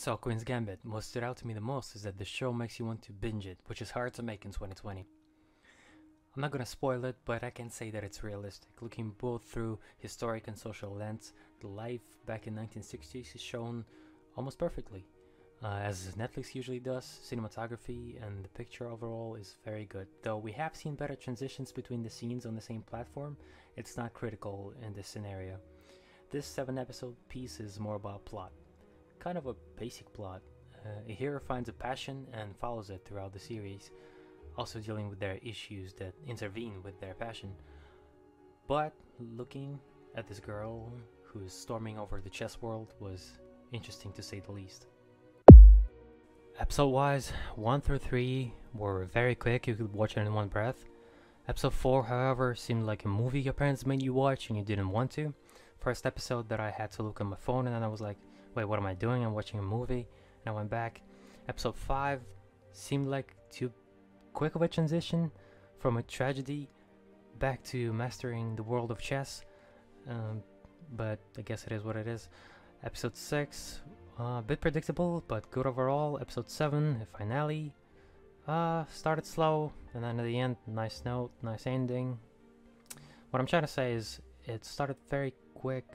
So, Queen's Gambit, what stood out to me the most is that the show makes you want to binge it, which is hard to make in 2020. I'm not gonna spoil it, but I can say that it's realistic. Looking both through historic and social lens, the life back in 1960s is shown almost perfectly. As Netflix usually does, cinematography and the picture overall is very good. Though we have seen better transitions between the scenes on the same platform, it's not critical in this scenario. This 7 episode piece is more about plot. Kind of a basic plot. A hero finds a passion and follows it throughout the series, also dealing with their issues that intervene with their passion. But looking at this girl who's storming over the chess world was interesting to say the least. Episode wise, 1 through 3 were very quick, you could watch it in one breath. Episode 4, however, seemed like a movie your parents made you watch and you didn't want to. First episode that I had to look at my phone and then I was like, wait, what am I doing? I'm watching a movie. And I went back. Episode 5 seemed like too quick of a transition from a tragedy back to mastering the world of chess. But I guess it is what it is. Episode 6, a bit predictable, but good overall. Episode 7, the finale, started slow, and then at the end, nice note, nice ending. What I'm trying to say is, it started very quick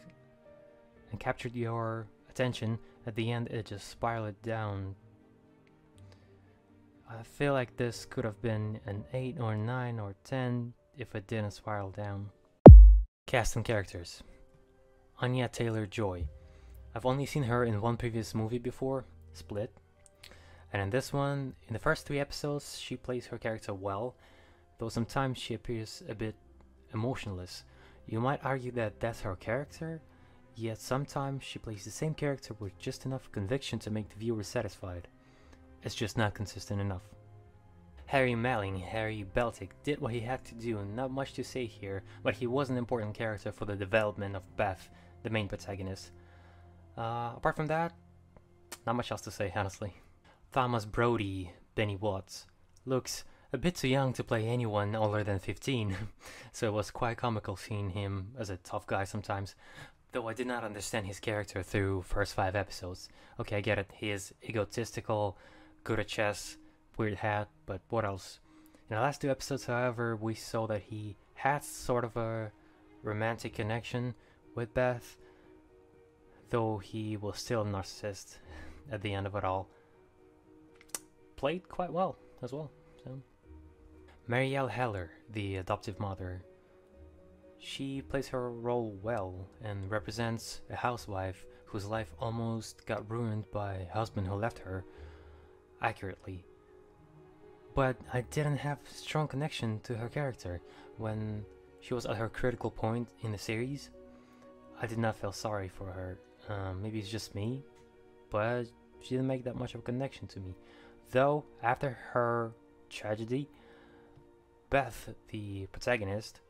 and captured your attention. At the end, it just spiraled down. I feel like this could have been an 8 or 9 or 10 if it didn't spiral down. Cast and characters. Anya Taylor-Joy. I've only seen her in one previous movie before, Split. And in this one, in the first 3 episodes, she plays her character well, though sometimes she appears a bit emotionless. You might argue that that's her character, yet sometimes she plays the same character with just enough conviction to make the viewer satisfied. It's just not consistent enough. Harry Melling, Harry Beltic, did what he had to do, not much to say here, but he was an important character for the development of Beth, the main protagonist. Apart from that, not much else to say, honestly. Thomas Brody, Benny Watts, looks a bit too young to play anyone older than 15, so it was quite comical seeing him as a tough guy sometimes, though I did not understand his character through first 5 episodes. Okay, I get it, he is egotistical, good at chess, weird hat, but what else? In the last 2 episodes, however, we saw that he had sort of a romantic connection with Beth, though he was still a narcissist at the end of it all. Played quite well as well. So. Marielle Heller, the adoptive mother. She plays her role well and represents a housewife whose life almost got ruined by a husband who left her, accurately. But I didn't have a strong connection to her character when she was at her critical point in the series. I did not feel sorry for her. Maybe it's just me, but she didn't make that much of a connection to me. Though, after her tragedy, Beth, the protagonist,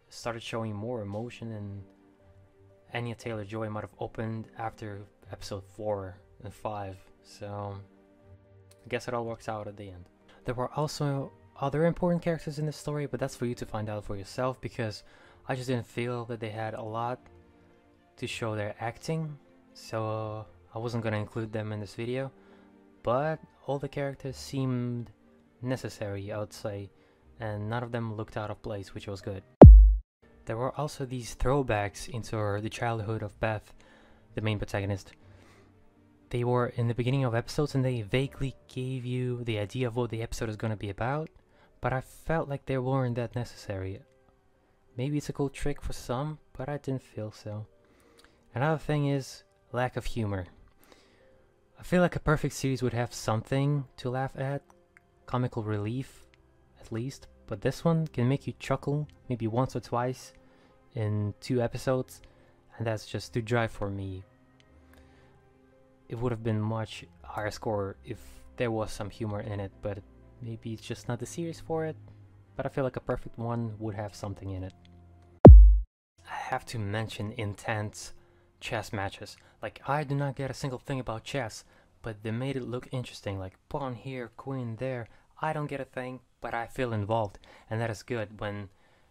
started showing more emotion, and Anya Taylor-Joy might have opened after episode 4 and 5, so I guess it all works out at the end. There were also other important characters in this story, but that's for you to find out for yourself, because I just didn't feel that they had a lot to show their acting, so I wasn't going to include them in this video, but all the characters seemed necessary, I would say, and none of them looked out of place, which was good. There were also these throwbacks into the childhood of Beth, the main protagonist. They were in the beginning of episodes and they vaguely gave you the idea of what the episode is going to be about, but I felt like they weren't that necessary. Maybe it's a cool trick for some, but I didn't feel so. Another thing is lack of humor. I feel like a perfect series would have something to laugh at, comical relief at least, but this one can make you chuckle maybe once or twice in 2 episodes, and that's just too dry for me. It would have been much higher score if there was some humor in it, but maybe it's just not the series for it, but I feel like a perfect one would have something in it. I have to mention intense chess matches. Like, I do not get a single thing about chess, but they made it look interesting, like pawn here, queen there. I don't get a thing, but I feel involved, and that is good. When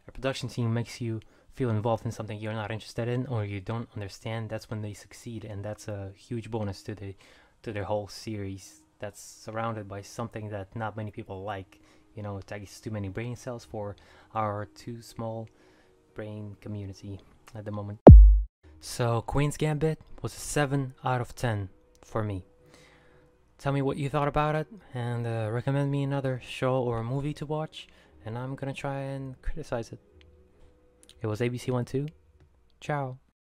a production team makes you feel involved in something you're not interested in or you don't understand, that's when they succeed, and that's a huge bonus to the to the whole series that's surrounded by something that not many people like. You know, it takes too many brain cells for our too small brain community at the moment. So Queen's Gambit was a 7 out of 10 for me. Tell me what you thought about it, and recommend me another show or movie to watch, and I'm gonna try and criticize it. It was ABC12. Ciao.